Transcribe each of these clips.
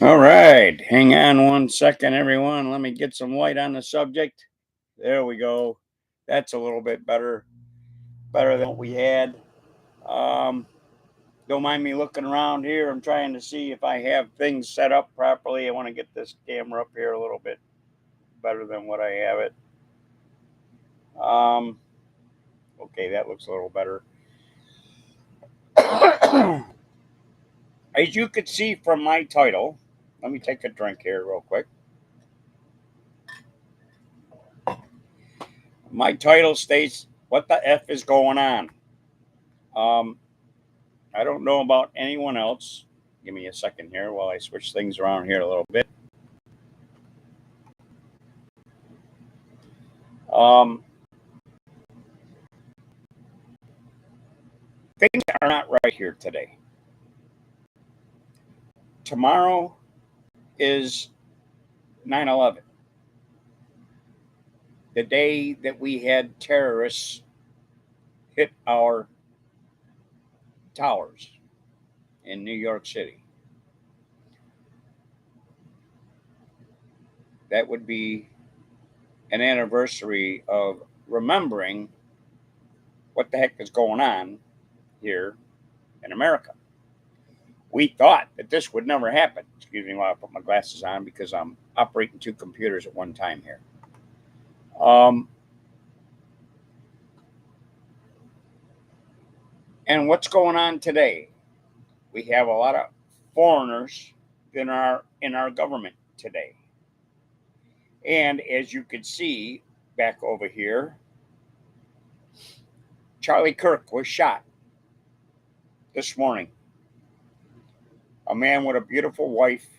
All right, hang on one second, everyone. Let me get some light on the subject. There we go. That's a little bit better than what we had. Um, don't mind me looking around here. I'm trying to see if I have things set up properly. I want to get this camera up here a little bit better than what I have it. Um, okay, that looks a little better. As you could see from my title, let me take a drink here real quick. My title states, "What the F is going on?" Um, I don't know about anyone else. Give me a second here while I switch things around here a little bit. Um, Things are not right here today. Tomorrow is 9/11, the day that we had terrorists hit our towers in New York City. That would be an anniversary of remembering what the heck is going on here in America. We thought that this would never happen. Excuse me while I put my glasses on because I'm operating two computers at one time here. Um, and what's going on today? We have a lot of foreigners in our government today. And as you can see back over here, Charlie Kirk was shot this morning. A man with a beautiful wife,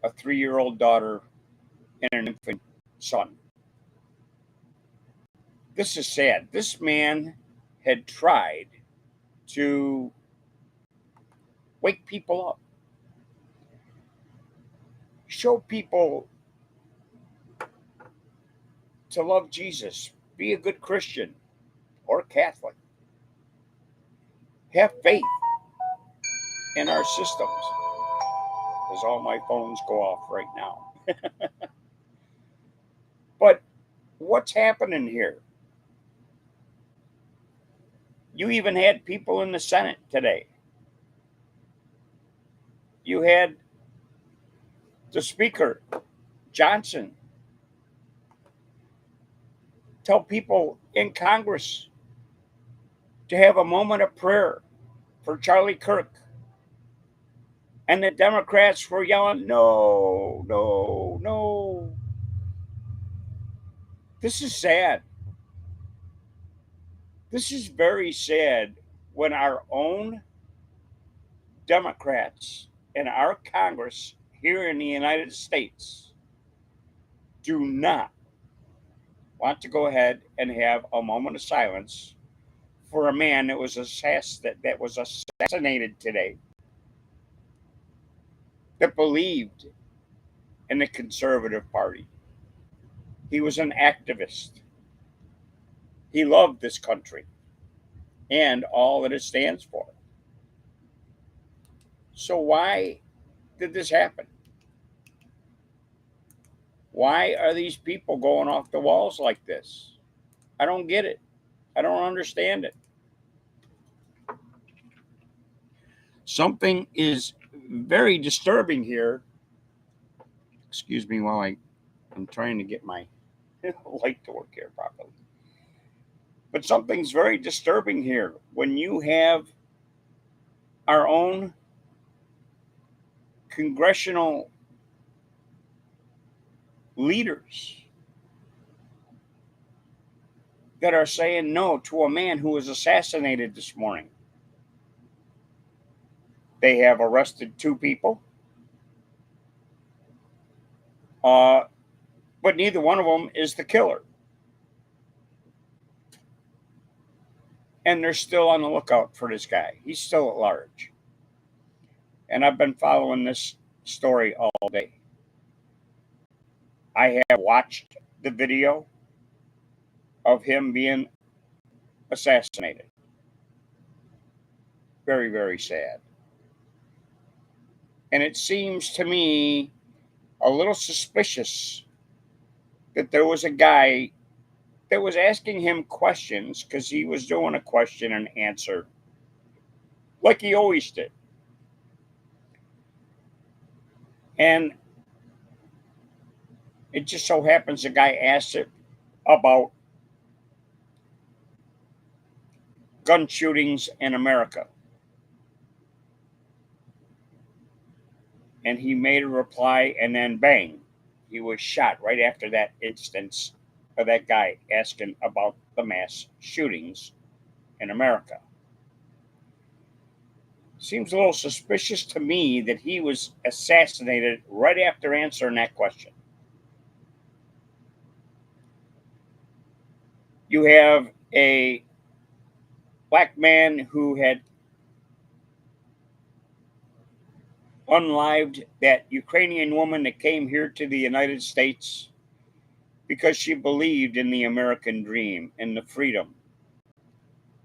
a 3-year-old daughter, and an infant son. This is sad. This man had tried to wake people up, show people to love Jesus, be a good Christian or Catholic, have faith in our systems. Because all my phones go off right now. But what's happening here? You even had people in the Senate today. You had the Speaker, Johnson, tell people in Congress to have a moment of prayer for Charlie Kirk. And the Democrats were yelling, no, no, no. This is sad. This is very sad when our own Democrats in our Congress here in the United States do not want to go ahead and have a moment of silence for a man that was assassinated today, that believed in the Conservative Party. He was an activist. He loved this country and all that it stands for. So why did this happen? Why are these people going off the walls like this? I don't get it. I don't understand it. Something is very disturbing here. Excuse me while I'm trying to get my light to work here properly. But something's very disturbing here when you have our own congressional leaders that are saying no to a man who was assassinated this morning. They have arrested 2 people, but neither one of them is the killer. And they're still on the lookout for this guy. He's still at large. And I've been following this story all day. I have watched the video of him being assassinated. Very, very sad. And it seems to me a little suspicious that there was a guy that was asking him questions because he was doing a question and answer like he always did. And it just so happens the guy asked it about gun shootings in America. And he made a reply, and then bang, he was shot right after that instance of that guy asking about the mass shootings in America. Seems a little suspicious to me that he was assassinated right after answering that question. You have a black man who had unlived that Ukrainian woman that came here to the United States because she believed in the American dream and the freedom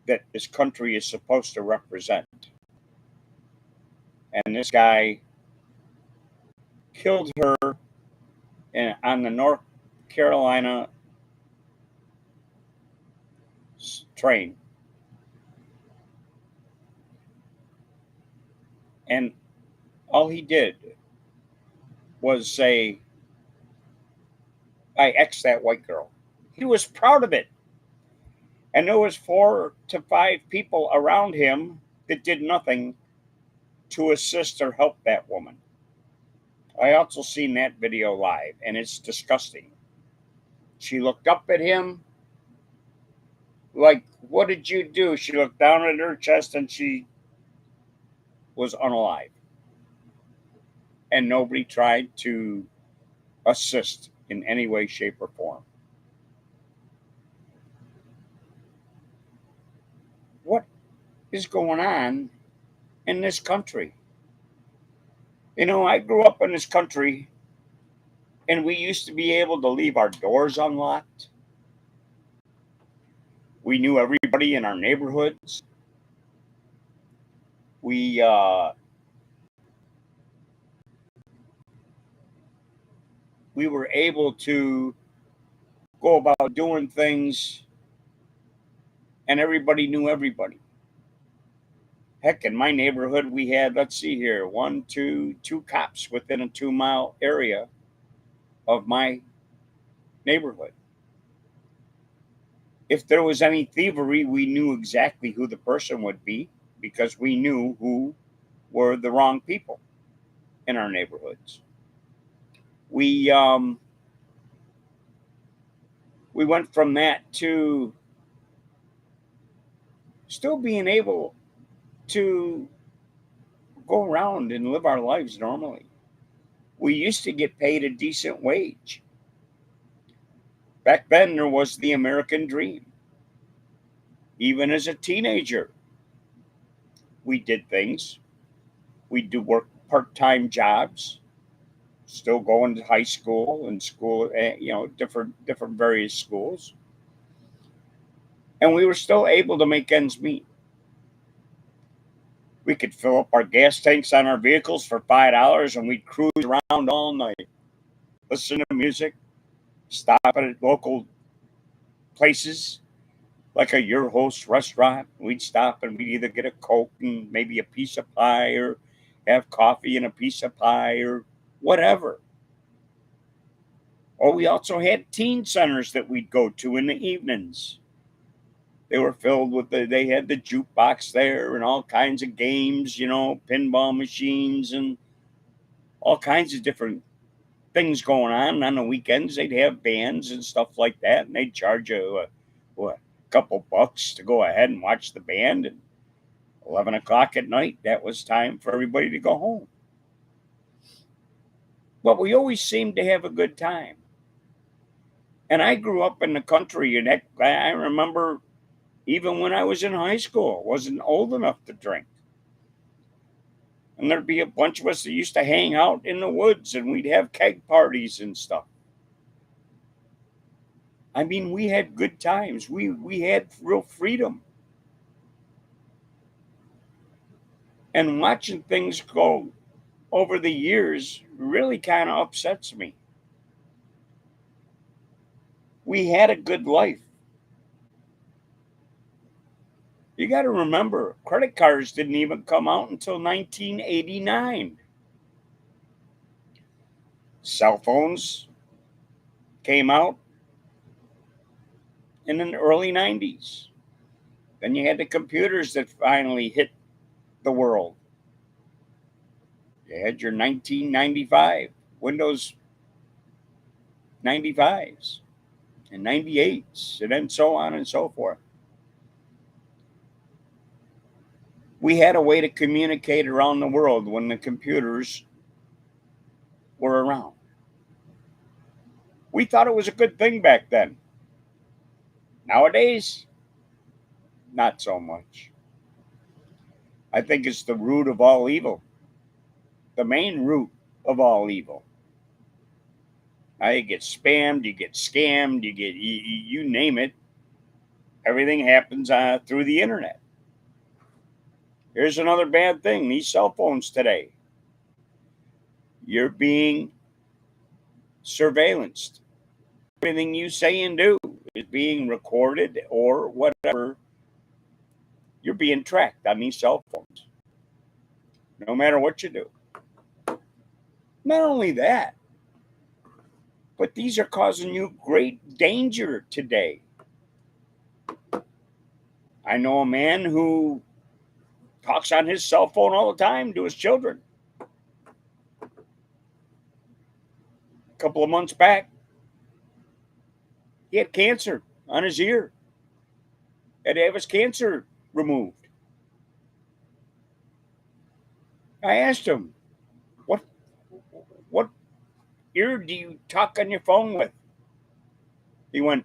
that this country is supposed to represent. And this guy killed her on the North Carolina train. And all he did was say, I X that white girl. He was proud of it. And there was 4 to 5 people around him that did nothing to assist or help that woman. I also seen that video live, and it's disgusting. She looked up at him like, what did you do? She looked down at her chest and she was unalive. And nobody tried to assist in any way, shape, or form. What is going on in this country? You know, I grew up in this country and we used to be able to leave our doors unlocked. We knew everybody in our neighborhoods. We we were able to go about doing things and everybody knew everybody. Heck, in my neighborhood, we had, let's see here, two cops within a 2 mile area of my neighborhood. If there was any thievery, we knew exactly who the person would be because we knew who were the wrong people in our neighborhoods. We we went from that to still being able to go around and live our lives normally. We used to get paid a decent wage. Back then, there was the American dream. Even as a teenager, we did things. We do work part-time jobs, still going to high school and school, different various schools, and we were still able to make ends meet. We could fill up our gas tanks on our vehicles for $5, and we'd cruise around all night, listen to music, stop at local places like a Your Host restaurant. We'd stop and we'd either get a Coke and maybe a piece of pie or have coffee and a piece of pie or whatever. Or we also had teen centers that we'd go to in the evenings. They were filled with they had the jukebox there and all kinds of games, pinball machines and all kinds of different things going on. On the weekends, they'd have bands and stuff like that, and they'd charge you a couple bucks to go ahead and watch the band. And 11 o'clock at night, that was time for everybody to go home. But we always seemed to have a good time. And I grew up in the country, and I remember even when I was in high school, I wasn't old enough to drink. And there'd be a bunch of us that used to hang out in the woods and we'd have keg parties and stuff. I mean, we had good times. We had real freedom. And watching things go over the years really kind of upsets me. We had a good life. You got to remember, credit cards didn't even come out until 1989. Cell phones came out in the early 90s. Then you had the computers that finally hit the world. You had your 1995 Windows 95s and 98s, and then so on and so forth. We had a way to communicate around the world when the computers were around. We thought it was a good thing back then. Nowadays, not so much. I think it's the root of all evil, the main root of all evil. Now you get spammed, you get scammed, you name it. Everything happens through the internet. Here's another bad thing: these cell phones today. You're being surveillanced. Everything you say and do is being recorded or whatever. You're being tracked on these cell phones, no matter what you do. Not only that, but these are causing you great danger today. I know a man who talks on his cell phone all the time to his children. A couple of months back, he had cancer on his ear. Had to have his cancer removed. I asked him, what what ear do you talk on your phone with? He went,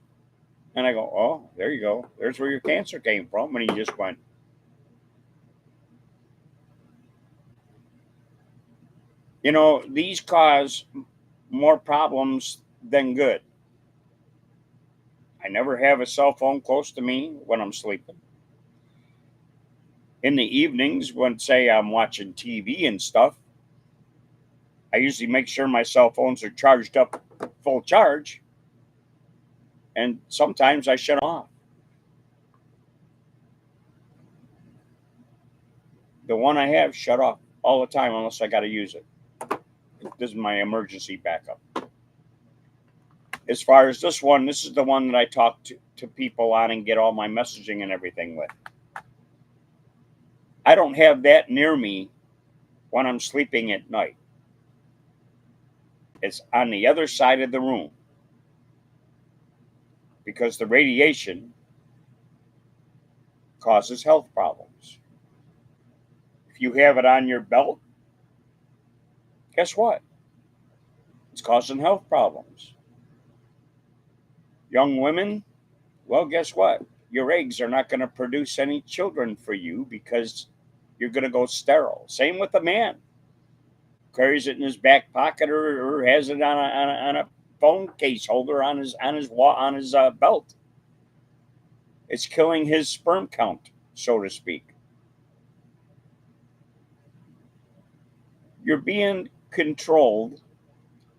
and I go, oh, there you go. There's where your cancer came from. And he just went. You know, these cause more problems than good. I never have a cell phone close to me when I'm sleeping. In the evenings, when, say, I'm watching TV and stuff, I usually make sure my cell phones are charged up full charge. And sometimes I shut off. The one I have shut off all the time unless I got to use it. This is my emergency backup. As far as this one, this is the one that I talk to people on and get all my messaging and everything with. I don't have that near me when I'm sleeping at night. It's on the other side of the room because the radiation causes health problems. If you have it on your belt, guess what? It's causing health problems. Young women, well, guess what? Your eggs are not going to produce any children for you because you're going to go sterile. Same with a man. Carries it in his back pocket or has it on a phone case holder on his belt. It's killing his sperm count, so to speak. You're being controlled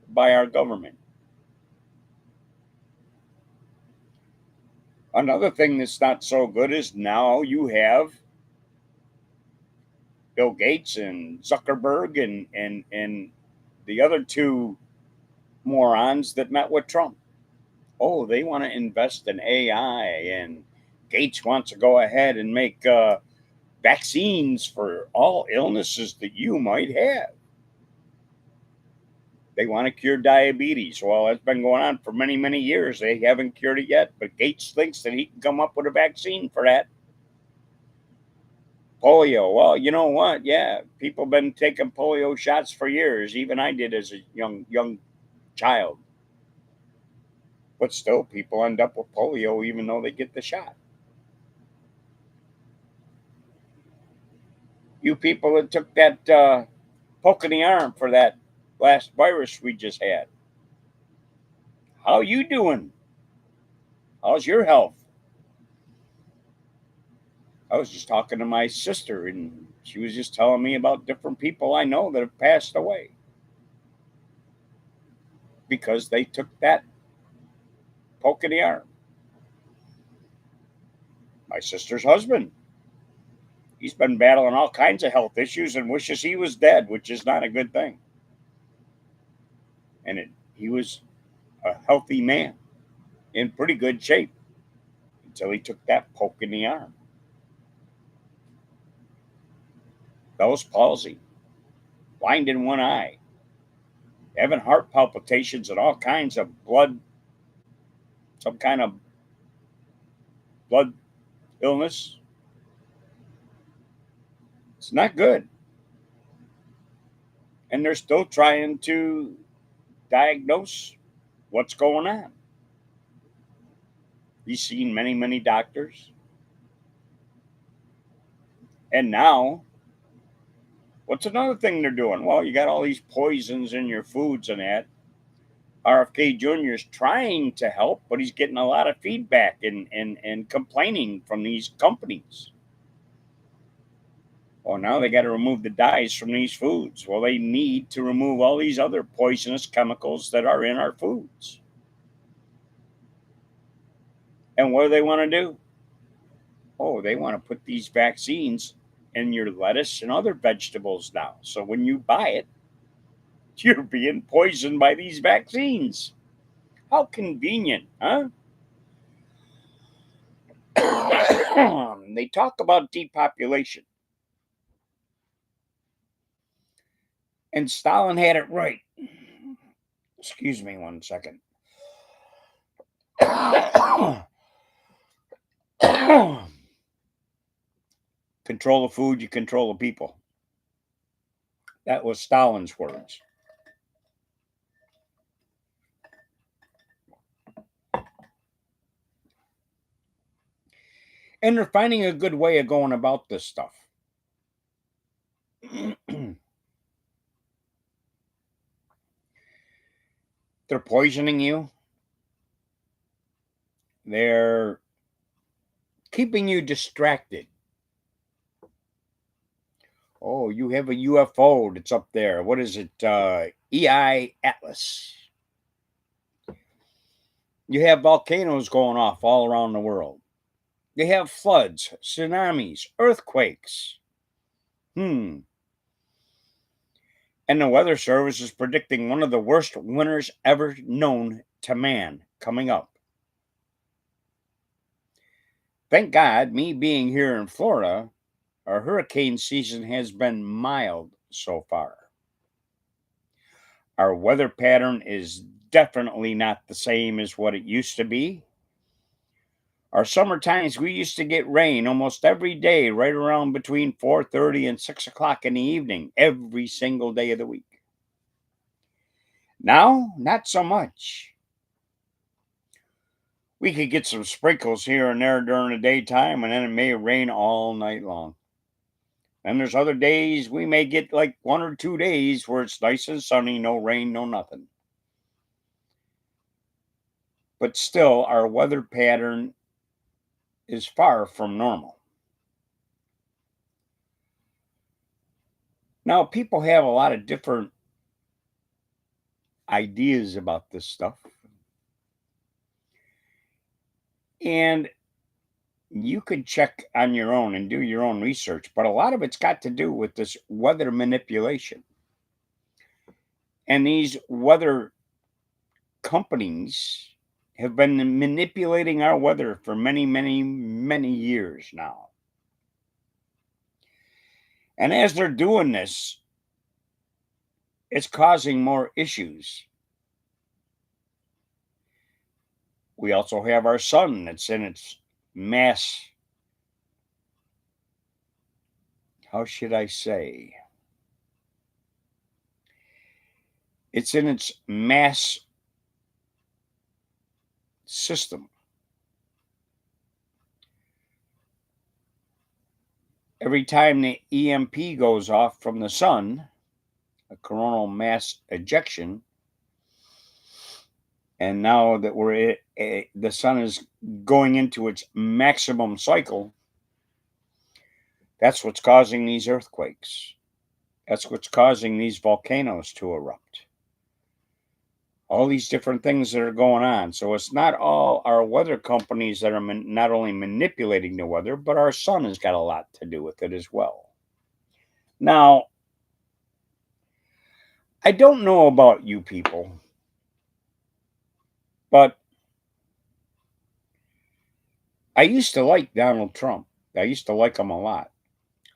by our government. Another thing that's not so good is now you have Bill Gates and Zuckerberg and the other two morons that met with Trump. Oh, they want to invest in AI, and Gates wants to go ahead and make vaccines for all illnesses that you might have. They want to cure diabetes. Well, that's been going on for many, many years. They haven't cured it yet, but Gates thinks that he can come up with a vaccine for that. Polio. Well, you know what? Yeah, people have been taking polio shots for years. Even I did as a young child. But still, people end up with polio even though they get the shot. You people that took that poke in the arm for that last virus we just had. How you doing? How's your health? I was just talking to my sister, and she was just telling me about different people I know that have passed away because they took that poke in the arm. My sister's husband, he's been battling all kinds of health issues and wishes he was dead, which is not a good thing. And he was a healthy man in pretty good shape until he took that poke in the arm. Bell's palsy, blind in one eye, having heart palpitations and all kinds of blood, some kind of blood illness. It's not good. And they're still trying to diagnose what's going on. He's seen many, many doctors. And now, what's another thing they're doing? Well, you got all these poisons in your foods and that. RFK Jr. is trying to help, but he's getting a lot of feedback and complaining from these companies. Well, now they got to remove the dyes from these foods. Well, they need to remove all these other poisonous chemicals that are in our foods. And what do they want to do? Oh, they want to put these vaccines in your lettuce and other vegetables now. So when you buy it, you're being poisoned by these vaccines. How convenient, huh? They talk about depopulation. And Stalin had it right. Excuse me one second. Control the food, you control the people. That was Stalin's words. And they're finding a good way of going about this stuff. They're poisoning you. They're keeping you distracted. Oh, you have a UFO that's up there. What is it? EI Atlas. You have volcanoes going off all around the world. You have floods, tsunamis, earthquakes. And the Weather Service is predicting one of the worst winters ever known to man coming up. Thank God, me being here in Florida, our hurricane season has been mild so far. Our weather pattern is definitely not the same as what it used to be. Our summer times, we used to get rain almost every day, right around between 4:30 and 6 o'clock in the evening, every single day of the week. Now, not so much. We could get some sprinkles here and there during the daytime, and then it may rain all night long. And there's other days we may get like 1 or 2 days where it's nice and sunny, no rain, no nothing. But still, our weather pattern is far from normal. Now, people have a lot of different ideas about this stuff. And you could check on your own and do your own research, but a lot of it's got to do with this weather manipulation. And these weather companies have been manipulating our weather for many, many, many years now. And as they're doing this, it's causing more issues. We also have our sun that's in its mass, how should I say? It's in its mass system. Every time the EMP goes off from the sun, a coronal mass ejection, and now that the sun is going into its maximum cycle, That's what's causing these earthquakes. That's what's causing these volcanoes to erupt. All these different things that are going on. So it's not all our weather companies that are not only manipulating the weather, but our sun has got a lot to do with it as well. Now, I don't know about you people, but I used to like Donald Trump. I used to like him a lot.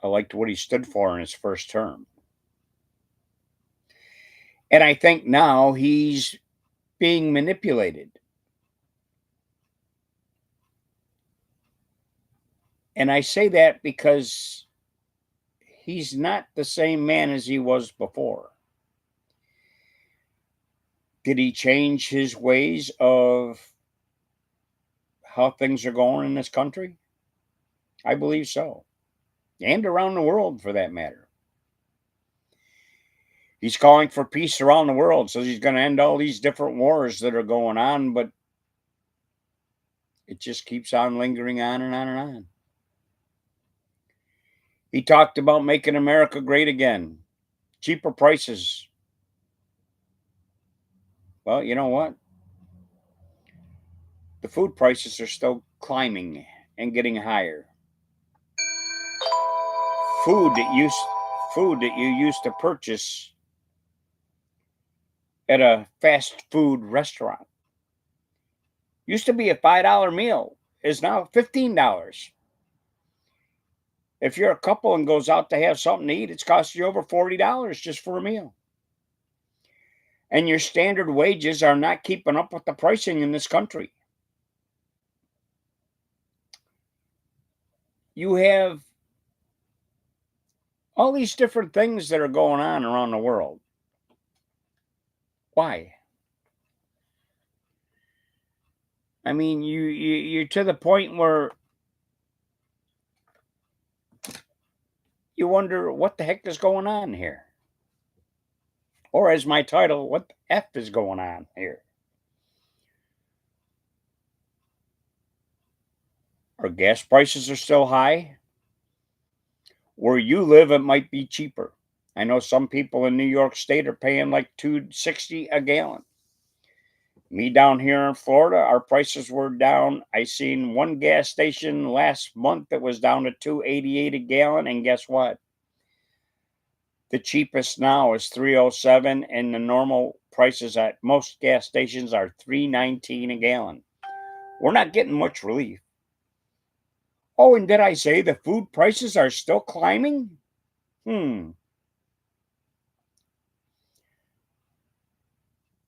I liked what he stood for in his first term. And I think now he's being manipulated. And I say that because he's not the same man as he was before. Did he change his ways of how things are going in this country? I believe so. And around the world for that matter. He's calling for peace around the world, so he's going to end all these different wars that are going on, but it just keeps on lingering on and on and on. He talked about making America great again, cheaper prices. Well, you know what? The food prices are still climbing and getting higher. Food that used food that you used to purchase at a fast food restaurant used to be a $5 meal is now $15. If you're a couple and goes out to have something to eat, it's costing you over $40 just for a meal. And your standard wages are not keeping up with the pricing in this country. You have all these different things that are going on around the world. Why? I mean, you're to the point where you wonder what the heck is going on here. Or as my title, what the F is going on here? Our gas prices are still high. Where you live, it might be cheaper. I know some people in New York State are paying like $2.60 a gallon. Me down here in Florida, our prices were down. I seen one gas station last month that was down to $2.88 a gallon, and guess what? The cheapest now is $3.07, and the normal prices at most gas stations are $3.19 a gallon. We're not getting much relief. Oh, and did I say the food prices are still climbing?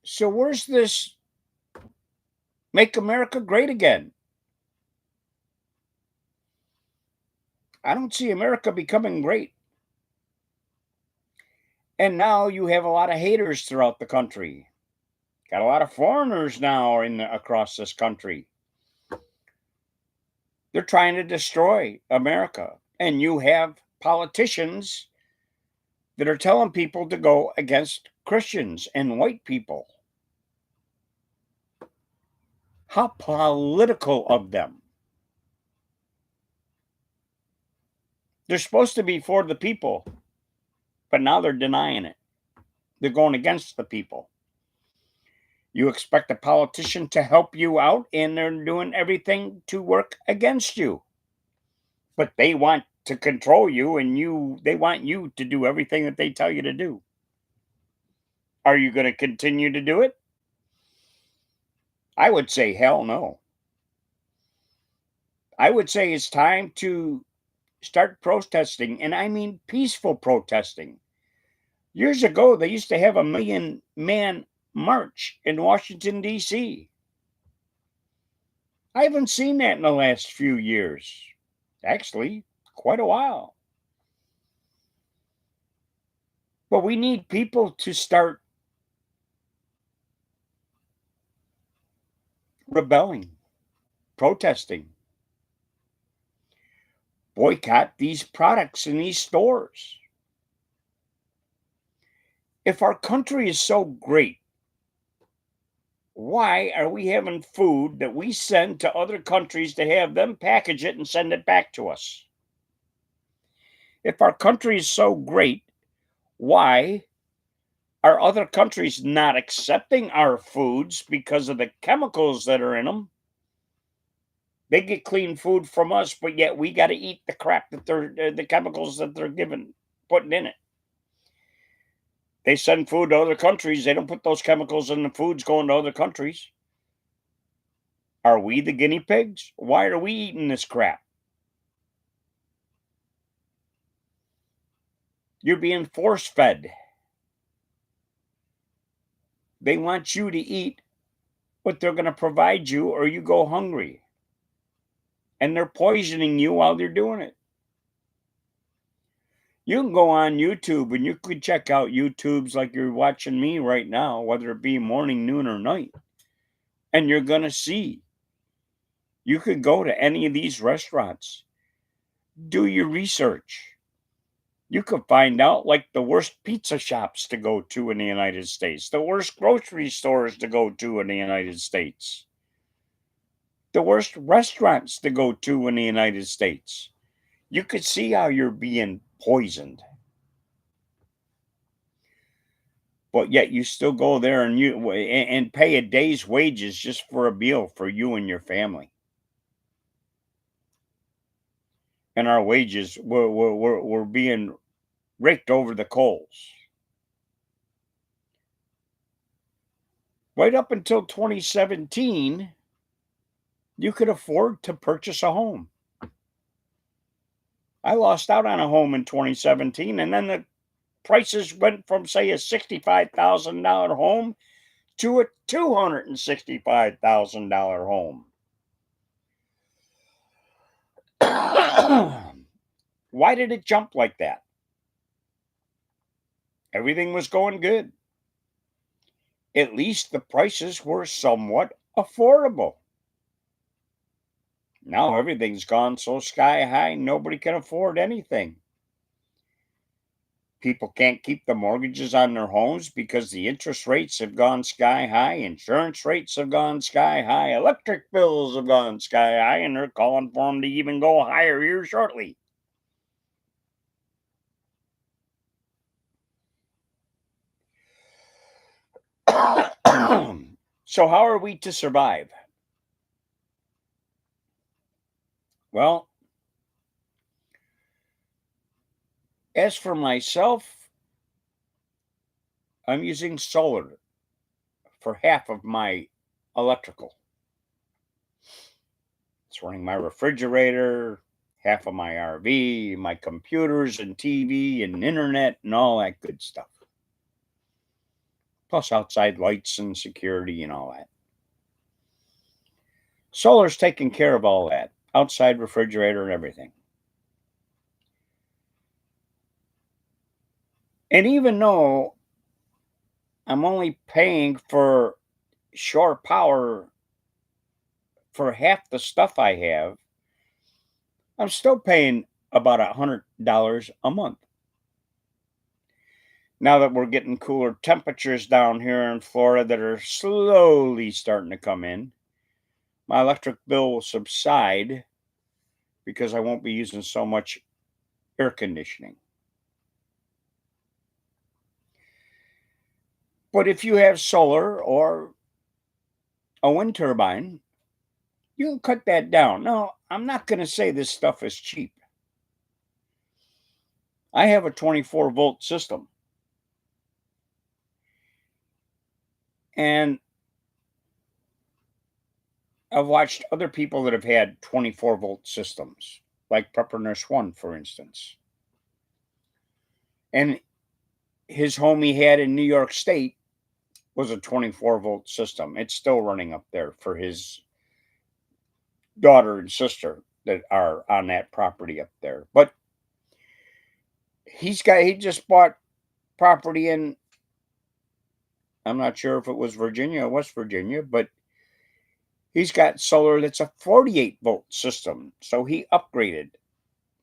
So where's this make America great again? I don't see America becoming great. And now you have a lot of haters throughout the country. Got a lot of foreigners now across this country. They're trying to destroy America. And you have politicians that are telling people to go against Christians and white people. How political of them. They're supposed to be for the people, but now they're denying it. They're going against the people. You expect a politician to help you out, and they're doing everything to work against you. But they want to control you, and they want you to do everything that they tell you to do. Are you going to continue to do it? I would say hell no. I would say it's time to start protesting, and I mean peaceful protesting. Years ago, they used to have a 1,000,000-man march in Washington, D.C. I haven't seen that in the last few years. Actually, quite a while. But we need people to start rebelling, protesting, boycott these products in these stores. If our country is so great, why are we having food that we send to other countries to have them package it and send it back to us? If our country is so great, why are other countries not accepting our foods because of the chemicals that are in them? They get clean food from us, but yet we got to eat the crap that the chemicals that they're putting in it. They send food to other countries. They don't put those chemicals in the foods going to other countries. Are we the guinea pigs? Why are we eating this crap? You're being force fed. They want you to eat what they're going to provide you, or you go hungry. And they're poisoning you while they're doing it. You can go on YouTube and you could check out YouTubes like you're watching me right now, whether it be morning, noon, or night. And you're going to see. You could go to any of these restaurants, do your research. You could find out like the worst pizza shops to go to in the United States, the worst grocery stores to go to in the United States, the worst restaurants to go to in the United States. You could see how you're being poisoned. But yet you still go there and and pay a day's wages just for a meal for you and your family. And our wages were being raked over the coals. Right up until 2017, you could afford to purchase a home. I lost out on a home in 2017, and then the prices went from, say, a $65,000 home to a $265,000 home. Why did it jump like that? Everything was going good. At least the prices were somewhat affordable. Now everything's gone so sky high, nobody can afford anything. People can't keep the mortgages on their homes because the interest rates have gone sky high, insurance rates have gone sky high, electric bills have gone sky high, and they're calling for them to even go higher here shortly. So, how are we to survive? Well, as for myself, I'm using solar for half of my electrical. It's running my refrigerator, half of my RV, my computers and TV and internet and all that good stuff. Plus outside lights and security and all that. Solar's taking care of all that. Outside refrigerator and everything. And even though I'm only paying for shore power for half the stuff I have, I'm still paying about $100 a month. Now that we're getting cooler temperatures down here in Florida that are slowly starting to come in, my electric bill will subside because I won't be using so much air conditioning. But if you have solar or a wind turbine, you can cut that down. Now, I'm not going to say this stuff is cheap. I have a 24-volt system. And I've watched other people that have had 24-volt systems, like Prepper Nurse One, for instance. And his home he had in New York State was a 24-volt system. It's still running up there for his daughter and sister that are on that property up there. But he just bought property in, I'm not sure if it was Virginia or West Virginia, but he's got solar that's a 48-volt system. So he upgraded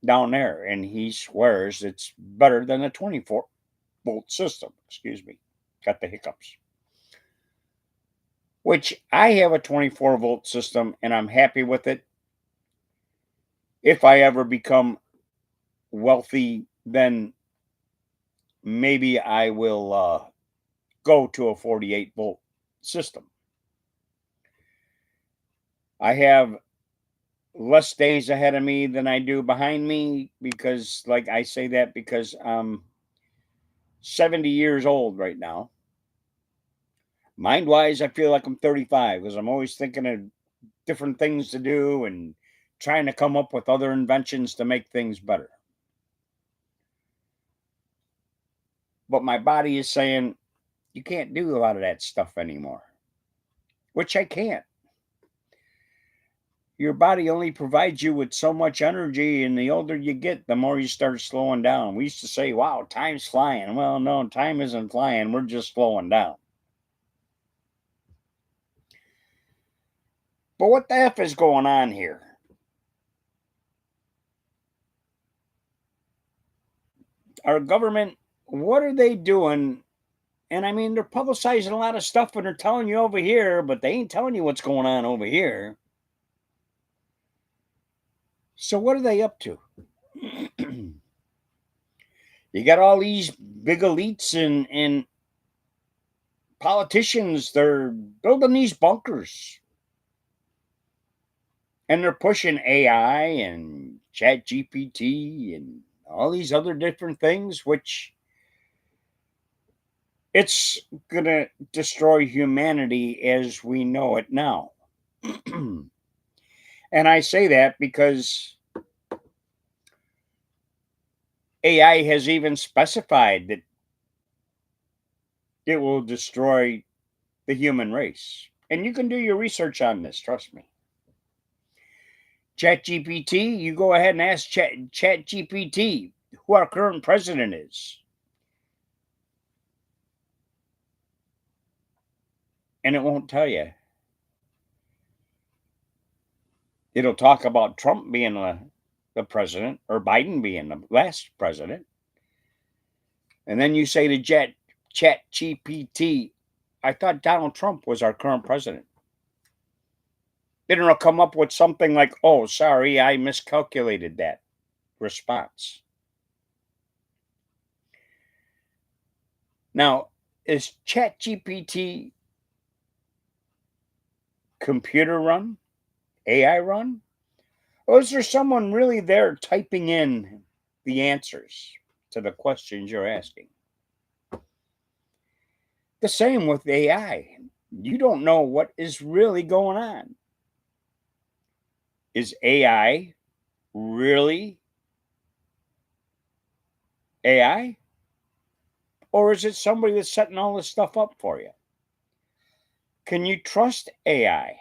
down there and he swears it's better than a 24-volt system. Excuse me. Got the hiccups. Which I have a 24-volt system and I'm happy with it. If I ever become wealthy then maybe I will go to a 48-volt system. I have less days ahead of me than I do behind me because, like, I say that because I'm 70 years old right now. Mind wise, I feel like I'm 35 because I'm always thinking of different things to do and trying to come up with other inventions to make things better. But my body is saying, you can't do a lot of that stuff anymore, which I can't. Your body only provides you with so much energy, and the older you get, the more you start slowing down. We used to say, wow, time's flying. Well, no, time isn't flying. We're just slowing down. But what the F is going on here? Our government, what are they doing? And I mean, they're publicizing a lot of stuff and they're telling you over here, but they ain't telling you what's going on over here. So, what are they up to? You got all these big elites and politicians, they're building these bunkers and they're pushing AI and Chat GPT and all these other different things, which it's going to destroy humanity as we know it now. And I say that because AI has even specified that it will destroy the human race. And you can do your research on this, trust me. ChatGPT, you go ahead and ask ChatGPT who our current president is. And it won't tell you. It'll talk about Trump being the president or Biden being the last president. And then you say to ChatGPT, I thought Donald Trump was our current president. Then it'll come up with something like, oh, sorry, I miscalculated that response. Now, is ChatGPT computer run, AI run? Or is there someone really there typing in the answers to the questions you're asking? The same with AI. You don't know what is really going on. Is AI really AI? Or is it somebody that's setting all this stuff up for you? Can you trust AI?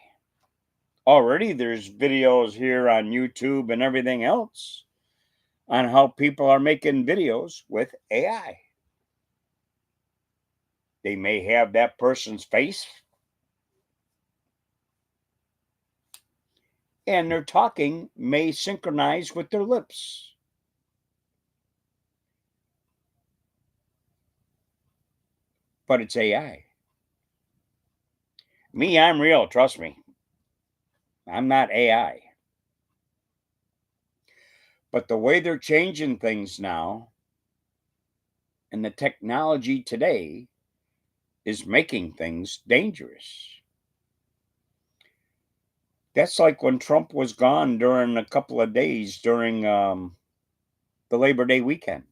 Already there's videos here on YouTube and everything else on how people are making videos with AI. They may have that person's face and their talking may synchronize with their lips. But it's AI. Me, I'm real, trust me. I'm not AI. But the way they're changing things now and the technology today is making things dangerous. That's like when Trump was gone during a couple of days during the Labor Day weekend.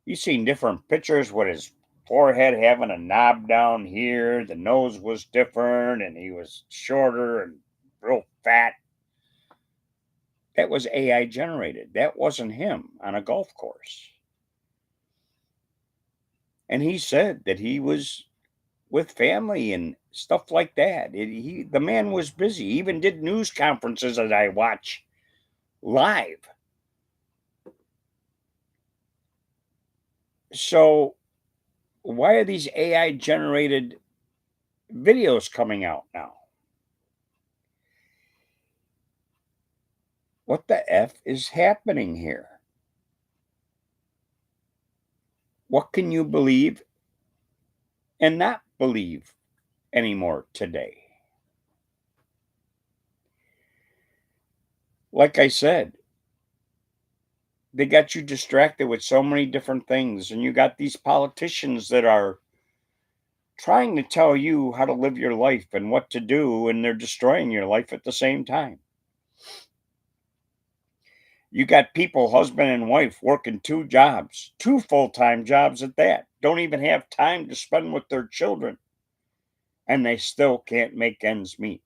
You've seen different pictures with his forehead having a knob down here, the nose was different, and he was shorter and real fat. That was AI generated. That wasn't him on a golf course. And he said that he was with family and stuff like that. The man was busy. He even did news conferences that I watch live. So why are these AI generated videos coming out now? What the F is happening here? What can you believe and not believe anymore today? Like I said, they got you distracted with so many different things, and you got these politicians that are trying to tell you how to live your life and what to do, and they're destroying your life at the same time. You got people, husband and wife, working two jobs, two full-time jobs at that, don't even have time to spend with their children, and they still can't make ends meet.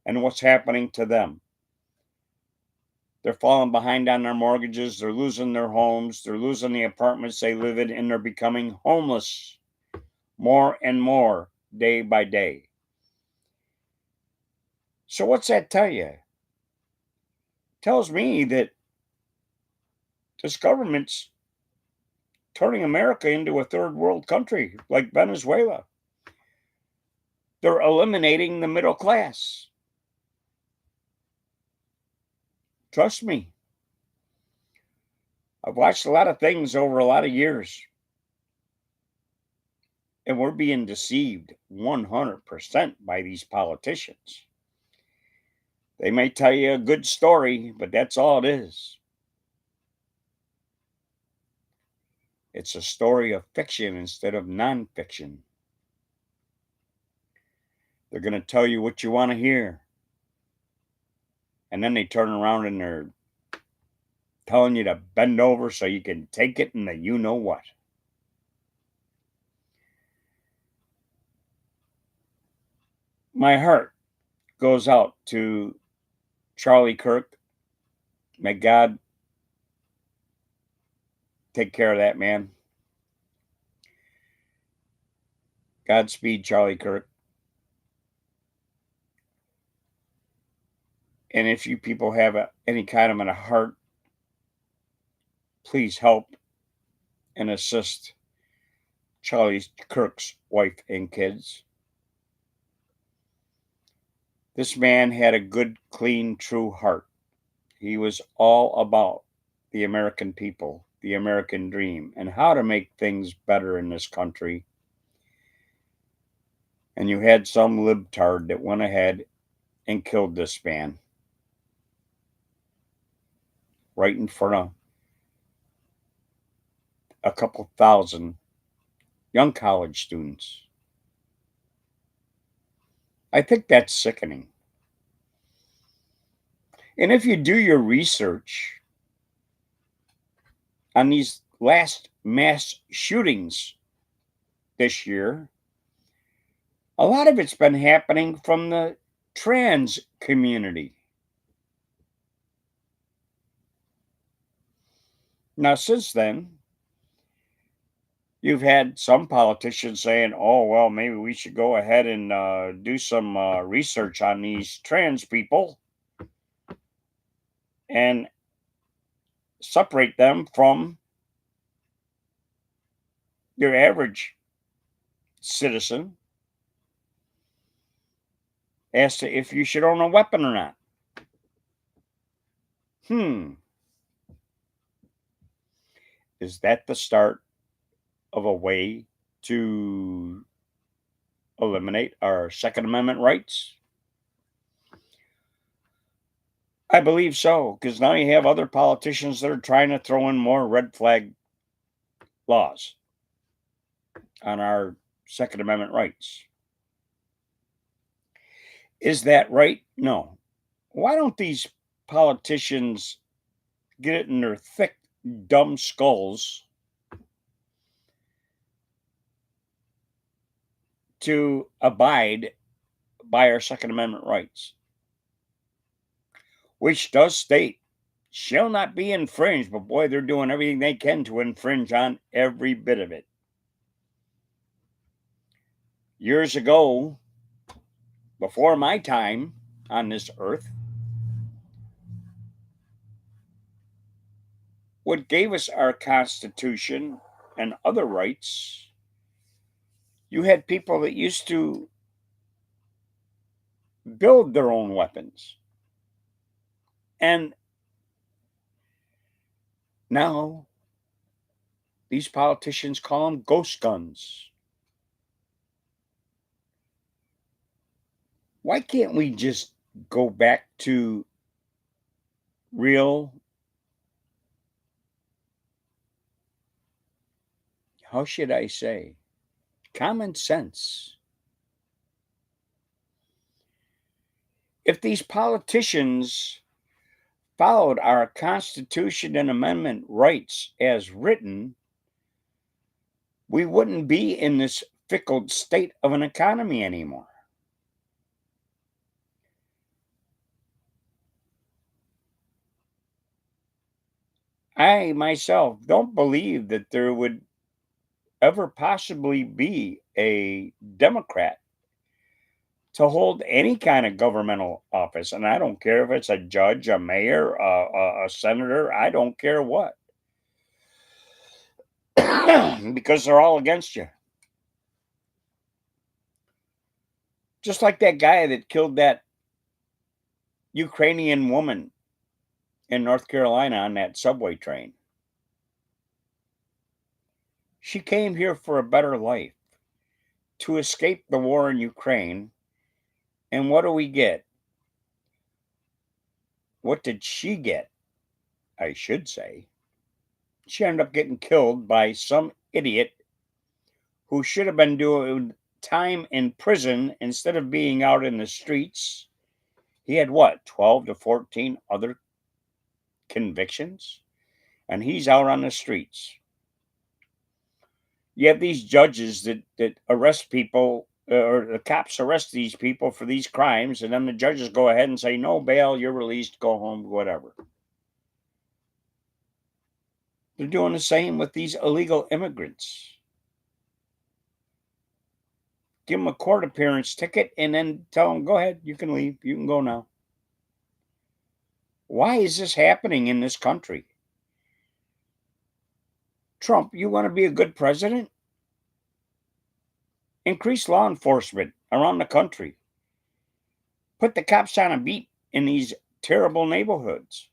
And what's happening to them? They're falling behind on their mortgages, they're losing their homes, they're losing the apartments they live in, and they're becoming homeless more and more day by day. So what's that tell you? It tells me that this government's turning America into a third world country like Venezuela. They're eliminating the middle class. Trust me. I've watched a lot of things over a lot of years, and we're being deceived 100% by these politicians. They may tell you a good story, but that's all it is. It's a story of fiction instead of nonfiction. They're going to tell you what you want to hear. And then they turn around and they're telling you to bend over so you can take it and the you know what. My heart goes out to Charlie Kirk. May God take care of that man. Godspeed, Charlie Kirk. And if you people have any kind of a heart, please help and assist Charlie Kirk's wife and kids. This man had a good, clean, true heart. He was all about the American people, the American dream, and how to make things better in this country. And you had some libtard that went ahead and killed this man right in front of a couple thousand young college students. I think that's sickening. And if you do your research on these last mass shootings this year, a lot of it's been happening from the trans community. Now, since then, you've had some politicians saying, oh, well, maybe we should go ahead and do some research on these trans people and separate them from your average citizen as to if you should own a weapon or not. Is that the start of a way to eliminate our Second Amendment rights? I believe so, because now you have other politicians that are trying to throw in more red flag laws on our Second Amendment rights. Is that right? No. Why don't these politicians get it in their thick, dumb skulls to abide by our Second Amendment rights, which does state shall not be infringed, but boy, they're doing everything they can to infringe on every bit of it. Years ago, before my time on this earth, what gave us our Constitution and other rights, you had people that used to build their own weapons. And now these politicians call them ghost guns. Why can't we just go back to real how should I say, common sense. If these politicians followed our Constitution and Amendment rights as written, we wouldn't be in this fickle state of an economy anymore. I myself don't believe that there would ever possibly be a Democrat to hold any kind of governmental office. And I don't care if it's a judge, a mayor, a senator, I don't care what. Because they're all against you. Just like that guy that killed that Ukrainian woman in North Carolina on that subway train. She came here for a better life, to escape the war in Ukraine. And what do we get? What did she get? I should say. She ended up getting killed by some idiot who should have been doing time in prison instead of being out in the streets. He had what, 12 to 14 other convictions? And he's out on the streets. You have these judges that arrest people, or the cops arrest these people for these crimes, and then the judges go ahead and say, no bail, you're released, go home, whatever. They're doing the same with these illegal immigrants. Give them a court appearance ticket and then tell them, go ahead, you can leave, you can go now. Why is this happening in this country? Trump, you want to be a good president? Increase law enforcement around the country. Put the cops on a beat in these terrible neighborhoods.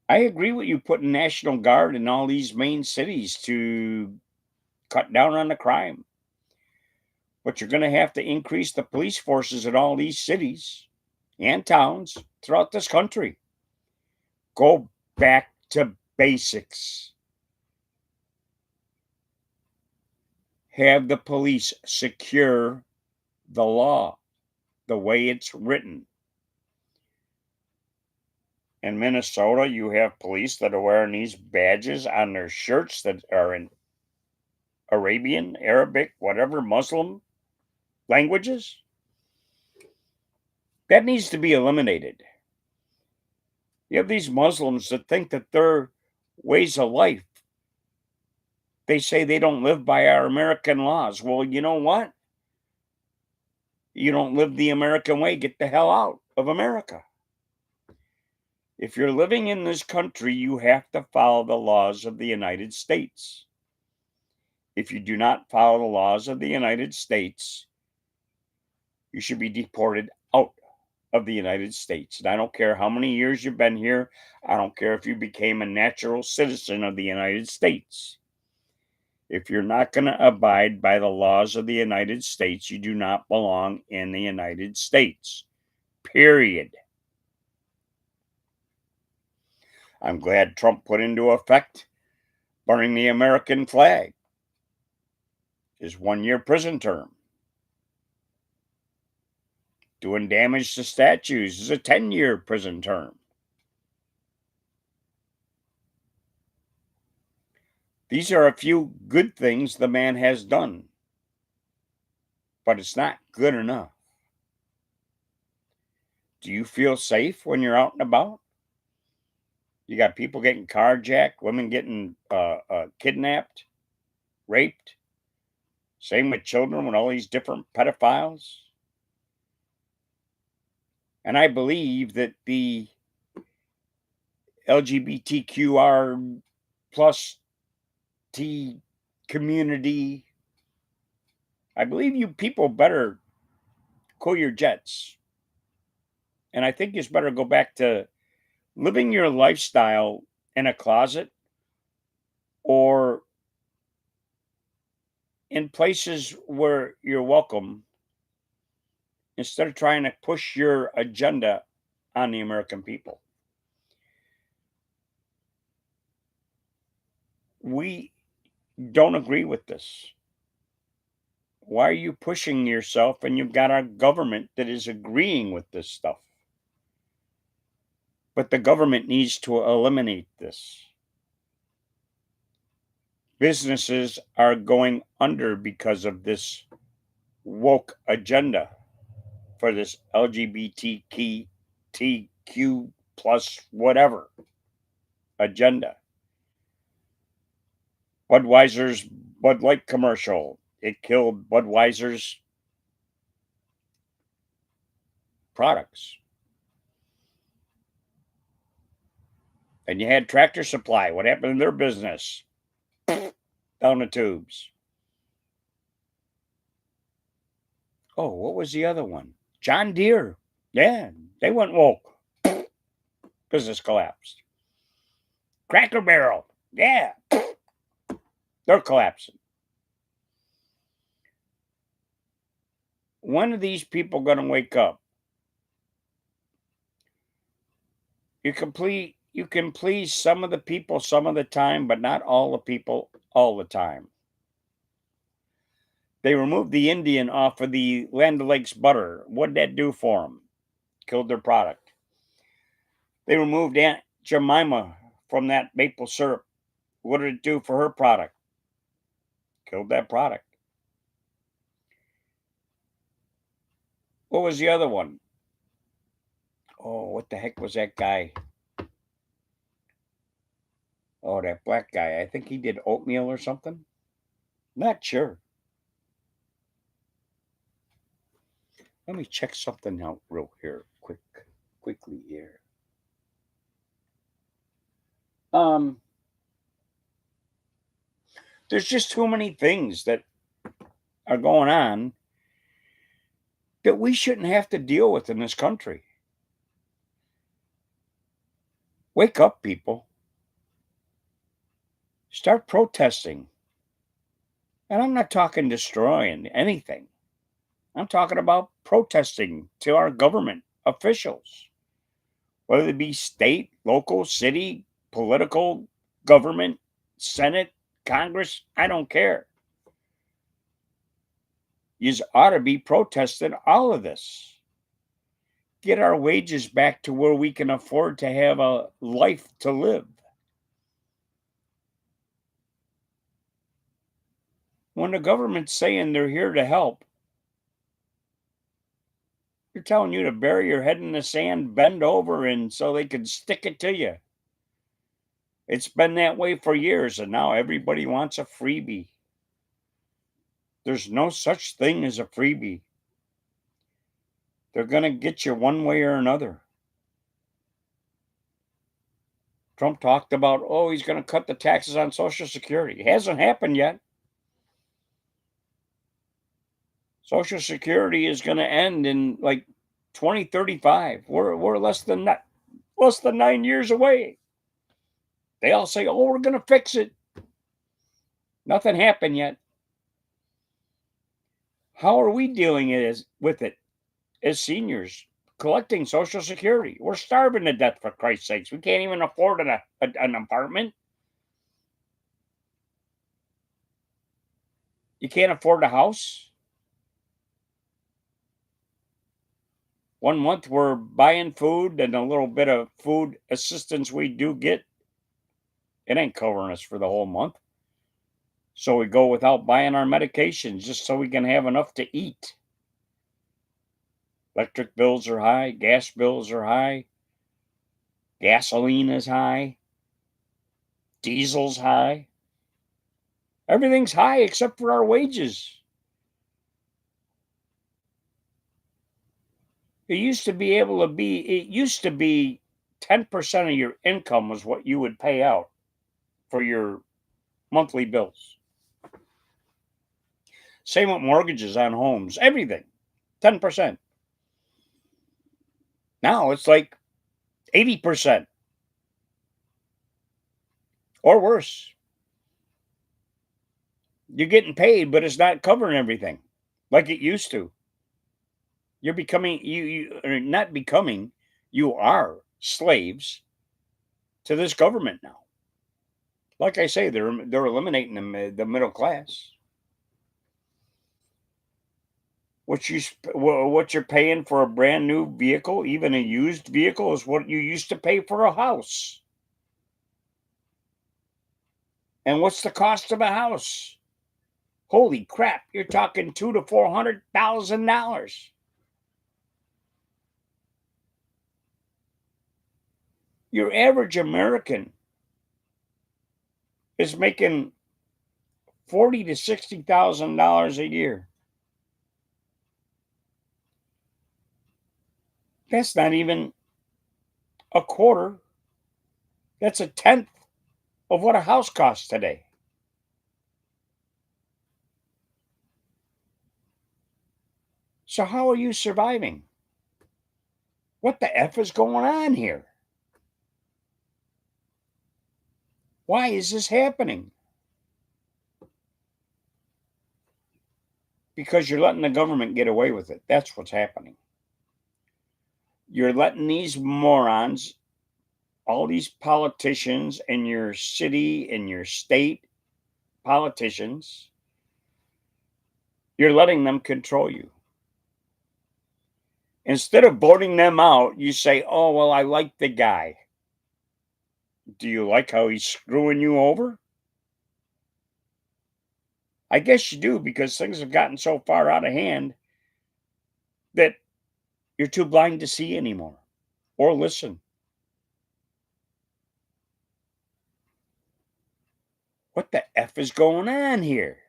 I agree with you putting National Guard in all these main cities to cut down on the crime. But you're going to have to increase the police forces in all these cities and towns throughout this country. Go back to basics. Have the police secure the law the way it's written. In Minnesota, you have police that are wearing these badges on their shirts that are in Arabian, Arabic, whatever, Muslim languages. That needs to be eliminated. You have these Muslims that think that their ways of life, they say they don't live by our American laws. Well, you know what? You don't live the American way, get the hell out of America. If you're living in this country, you have to follow the laws of the United States. If you do not follow the laws of the United States, you should be deported out of the United States. And I don't care how many years you've been here. I don't care if you became a natural citizen of the United States. If you're not going to abide by the laws of the United States, you do not belong in the United States. Period. I'm glad Trump put into effect burning the American flag. His 1-year prison term. Doing damage to statues is a 10-year prison term. These are a few good things the man has done, but it's not good enough. Do you feel safe when you're out and about? You got people getting carjacked, women getting kidnapped, raped. Same with children, with all these different pedophiles. And I believe that the LGBTQR plus T community, I believe you people better cool your jets. And I think you better go back to living your lifestyle in a closet or in places where you're welcome instead of trying to push your agenda on the American people. We don't agree with this. Why are you pushing yourself and you've got our government that is agreeing with this stuff? But the government needs to eliminate this. Businesses are going under because of this woke agenda for this LGBTQ plus whatever agenda. Budweiser's Bud Light commercial, it killed Budweiser's products. And you had Tractor Supply. What happened to their business? Down the tubes. Oh, what was the other one? John Deere. Yeah, they went woke. Business collapsed. Cracker Barrel. Yeah, they're collapsing. When are these people going to wake up? You can please some of the people some of the time, but not all the people all the time. They removed the Indian off of the Land O'Lakes butter. What'd that do for them? Killed their product. They removed Aunt Jemima from that maple syrup. What did it do for her product? Killed that product. What was the other one? Oh, what the heck was that guy? Oh, that black guy. I think he did oatmeal or something. Not sure. Let me check something out quickly here. There's just too many things that are going on that we shouldn't have to deal with in this country. Wake up, people. Start protesting. And I'm not talking destroying anything. I'm talking about protesting to our government officials, whether it be state, local, city, political, government, Senate, Congress, I don't care. You ought to be protesting all of this. Get our wages back to where we can afford to have a life to live. When the government's saying they're here to help, they're telling you to bury your head in the sand, bend over, and so they can stick it to you. It's been that way for years, and now everybody wants a freebie. There's no such thing as a freebie. They're going to get you one way or another. Trump talked about, he's going to cut the taxes on Social Security. It hasn't happened yet. Social Security is going to end in like 2035. We're less than 9 years away. They all say, we're going to fix it. Nothing happened yet. How are we dealing with it as seniors collecting Social Security? We're starving to death, for Christ's sakes. We can't even afford an apartment. You can't afford a house. 1 month we're buying food and a little bit of food assistance we do get. It ain't covering us for the whole month. So we go without buying our medications just so we can have enough to eat. Electric bills are high. Gas bills are high. Gasoline is high. Diesel's high. Everything's high except for our wages. It used to be 10% of your income was what you would pay out for your monthly bills. Same with mortgages on homes, everything, 10%. Now it's like 80% or worse. You're getting paid, but it's not covering everything like it used to. You're becoming, you are not becoming, you are slaves to this government now. Like I say, they're eliminating the middle class. What you're paying for a brand new vehicle, even a used vehicle, is what you used to pay for a house. And what's the cost of a house? Holy crap! You're talking $200,000 to $400,000. Your average American is making $40,000 to $60,000 a year. That's not even a quarter. That's a tenth of what a house costs today. So how are you surviving? What the F is going on here? Why is this happening? Because you're letting the government get away with it. That's what's happening. You're letting these morons, all these politicians in your city, in your state, politicians, you're letting them control you. Instead of voting them out, you say, oh, well, I like the guy. Do you like how he's screwing you over? I guess you do, because things have gotten so far out of hand that you're too blind to see anymore or listen. What the F is going on here?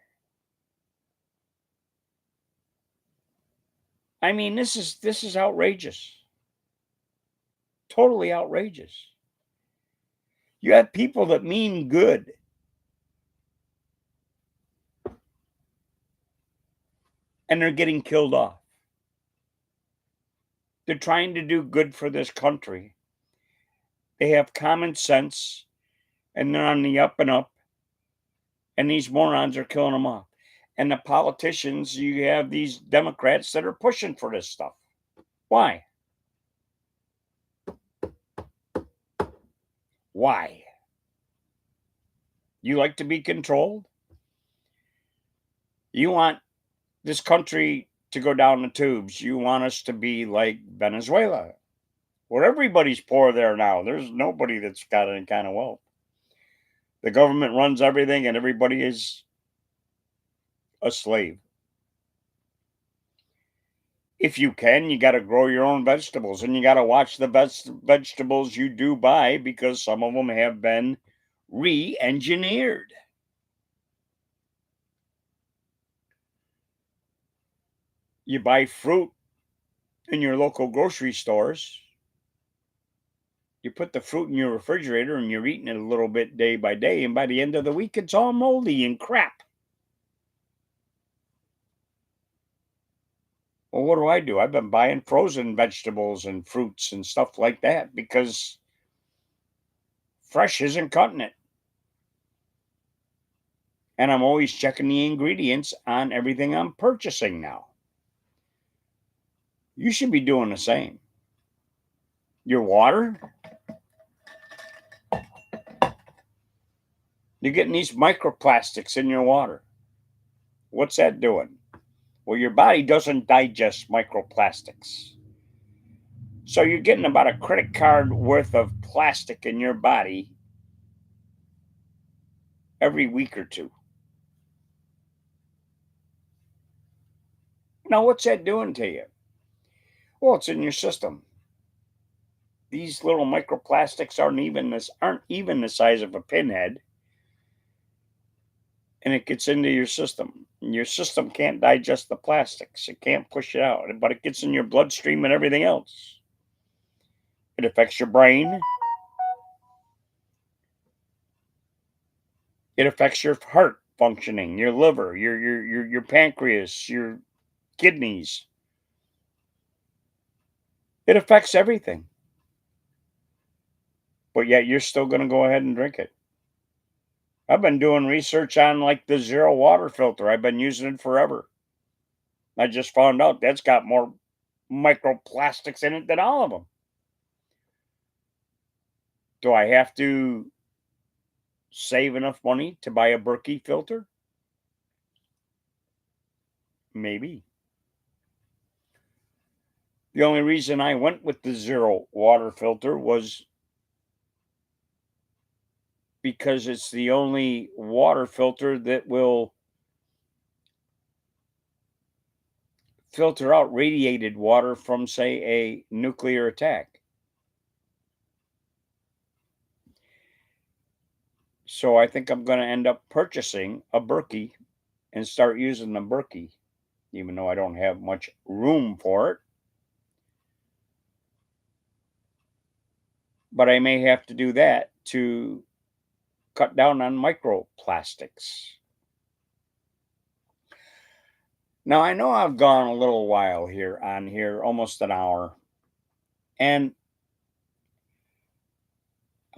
I mean, this is outrageous. Totally outrageous. You have people that mean good, and they're getting killed off. They're trying to do good for this country. They have common sense, and they're on the up and up, and these morons are killing them off. And the politicians, you have these Democrats that are pushing for this stuff. Why? Why? You like to be controlled? You want this country to go down the tubes. You want us to be like Venezuela, where everybody's poor there now. There's nobody that's got any kind of wealth. The government runs everything, and everybody is a slave. If you can, you got to grow your own vegetables, and you got to watch the vegetables you do buy, because some of them have been re-engineered. You buy fruit in your local grocery stores. You put the fruit in your refrigerator, and you're eating it a little bit day by day, and by the end of the week, it's all moldy and crap. Well, what do? I've been buying frozen vegetables and fruits and stuff like that, because fresh isn't cutting it. And I'm always checking the ingredients on everything I'm purchasing now. You should be doing the same. Your water, you're getting these microplastics in your water. What's that doing? Well, your body doesn't digest microplastics. So you're getting about a credit card worth of plastic in your body every week or two. Now, what's that doing to you? Well, it's in your system. These little microplastics aren't even the size of a pinhead, and it gets into your system. And your system can't digest the plastics. It can't push it out, but it gets in your bloodstream and everything else. It affects your brain. It affects your heart functioning, your liver, your pancreas, your kidneys. It affects everything. But yet you're still going to go ahead and drink it. I've been doing research on like the zero water filter. I've been using it forever. I just found out that's got more microplastics in it than all of them. Do I have to save enough money to buy a Berkey filter? Maybe. The only reason I went with the zero water filter was because it's the only water filter that will filter out radiated water from, say, a nuclear attack. So I think I'm going to end up purchasing a Berkey and start using the Berkey, even though I don't have much room for it. But I may have to do that to cut down on microplastics. Now, I know I've gone a little while here, almost an hour, and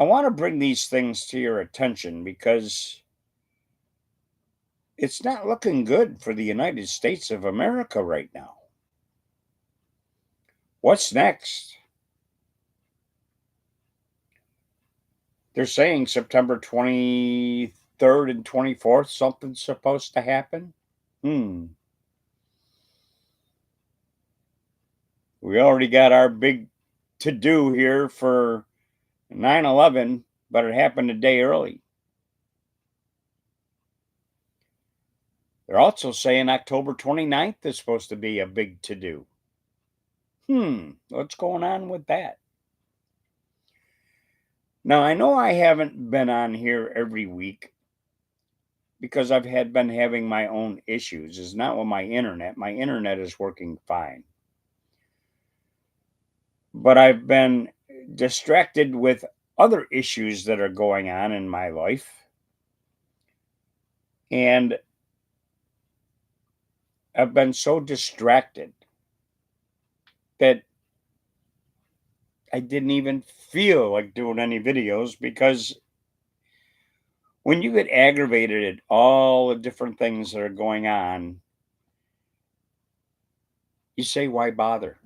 I want to bring these things to your attention because it's not looking good for the United States of America right now. What's next? They're saying September 23rd and 24th, something's supposed to happen. We already got our big to do here for 9/11, but it happened a day early. They're also saying October 29th is supposed to be a big to do. What's going on with that? Now, I know I haven't been on here every week because been having my own issues. It's not with my internet. My internet is working fine. But I've been distracted with other issues that are going on in my life. And I've been so distracted that I didn't even feel like doing any videos because when you get aggravated at all the different things that are going on, you say, why bother?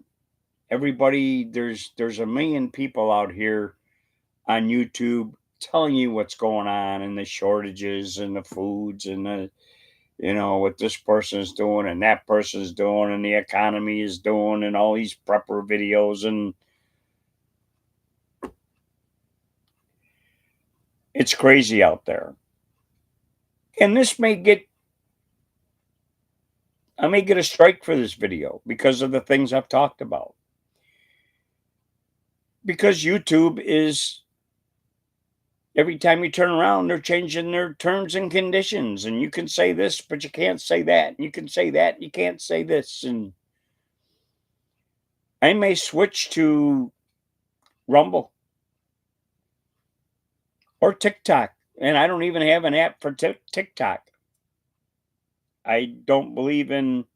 Everybody, there's a million people out here on YouTube telling you what's going on and the shortages and the foods and the, what this person is doing and that person is doing and the economy is doing and all these prepper videos, and it's crazy out there. And I may get a strike for this video because of the things I've talked about. Because YouTube is, every time you turn around, they're changing their terms and conditions. And you can say this, but you can't say that. And you can say that, and you can't say this. And I may switch to Rumble or TikTok. And I don't even have an app for TikTok. I don't believe in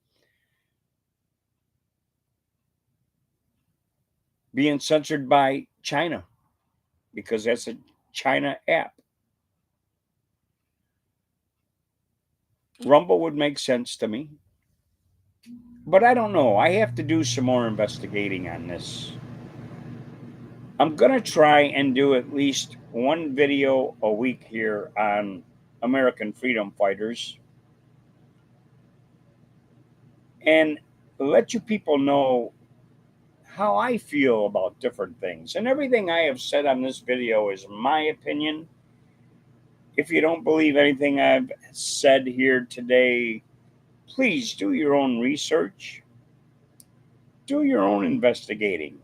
being censored by China because that's a China app. Rumble would make sense to me. But I don't know. I have to do some more investigating on this. I'm going to try and do at least one video a week here on American freedom fighters and let you people know how I feel about different things. And everything I have said on this video is my opinion. If you don't believe anything I've said here today, please do your own research. Do your own investigating.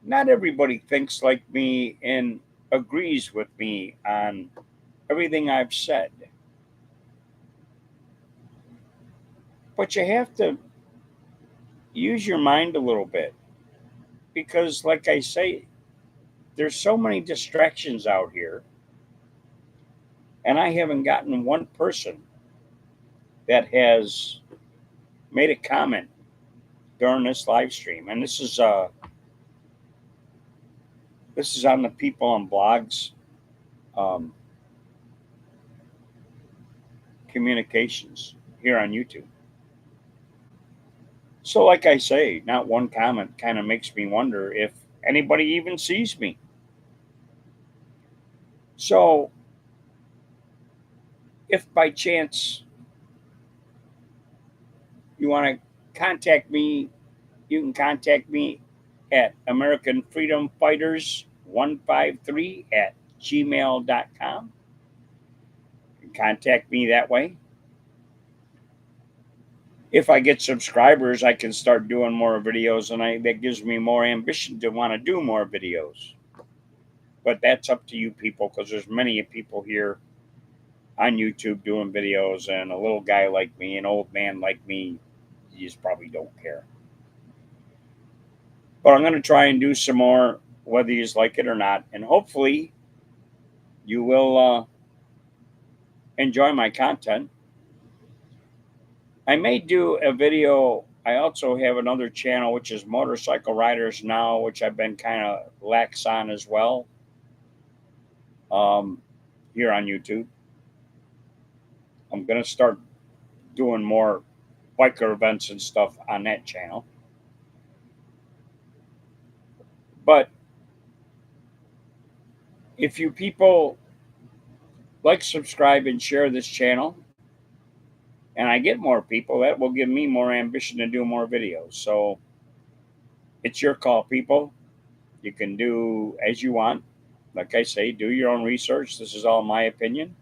Not everybody thinks like me and agrees with me on everything I've said. But you have to use your mind a little bit because, like I say, there's so many distractions out here, and I haven't gotten one person that has made a comment during this live stream. And this is on the People on Blogs communications here on YouTube. So, like I say, not one comment kind of makes me wonder if anybody even sees me. So, if by chance you want to contact me, you can contact me at American Freedom Fighters 153 at gmail.com. Contact me that way. If I get subscribers, I can start doing more videos, and that gives me more ambition to want to do more videos. But that's up to you people, because there's many people here on YouTube doing videos, and a little guy like me, an old man like me, you just probably don't care. But I'm going to try and do some more, whether you like it or not, and hopefully you will enjoy my content. I may do a video. I also have another channel, which is Motorcycle Riders Now, which I've been kind of lax on as well, here on YouTube. I'm going to start doing more biker events and stuff on that channel. But if you people like, subscribe, and share this channel, and I get more people, that will give me more ambition to do more videos. So it's your call, people. You can do as you want. Like I say, do your own research. This is all my opinion.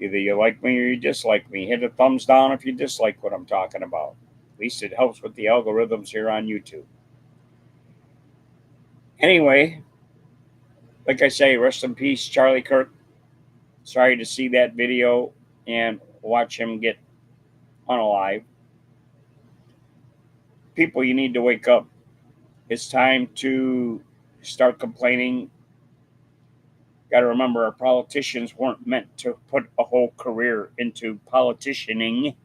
Either you like me or you dislike me. Hit a thumbs down if you dislike what I'm talking about. At least it helps with the algorithms here on YouTube. Anyway, like I say, rest in peace, Charlie Kirk. Sorry to see that video and watch him get unalive. People, you need to wake up. It's time to start complaining. Got to remember, our politicians weren't meant to put a whole career into politicianing.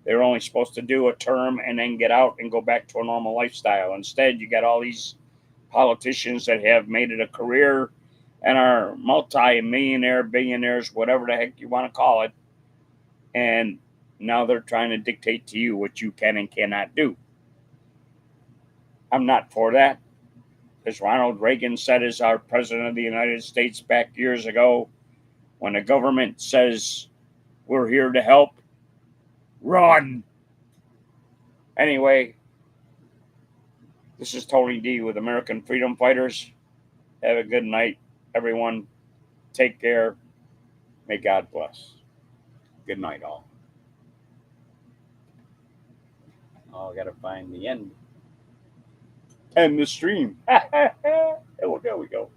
They're only supposed to do a term and then get out and go back to a normal lifestyle. Instead, you got all these politicians that have made it a career and are multi-millionaire, billionaires, whatever the heck you want to call it. And now they're trying to dictate to you what you can and cannot do. I'm not for that. As Ronald Reagan said as our president of the United States back years ago, when the government says we're here to help, run. Anyway, this is Tony D with American Freedom Fighters. Have a good night, everyone. Take care. May God bless. Good night, all. Oh, I got to find the end. End the stream. Oh, there we go.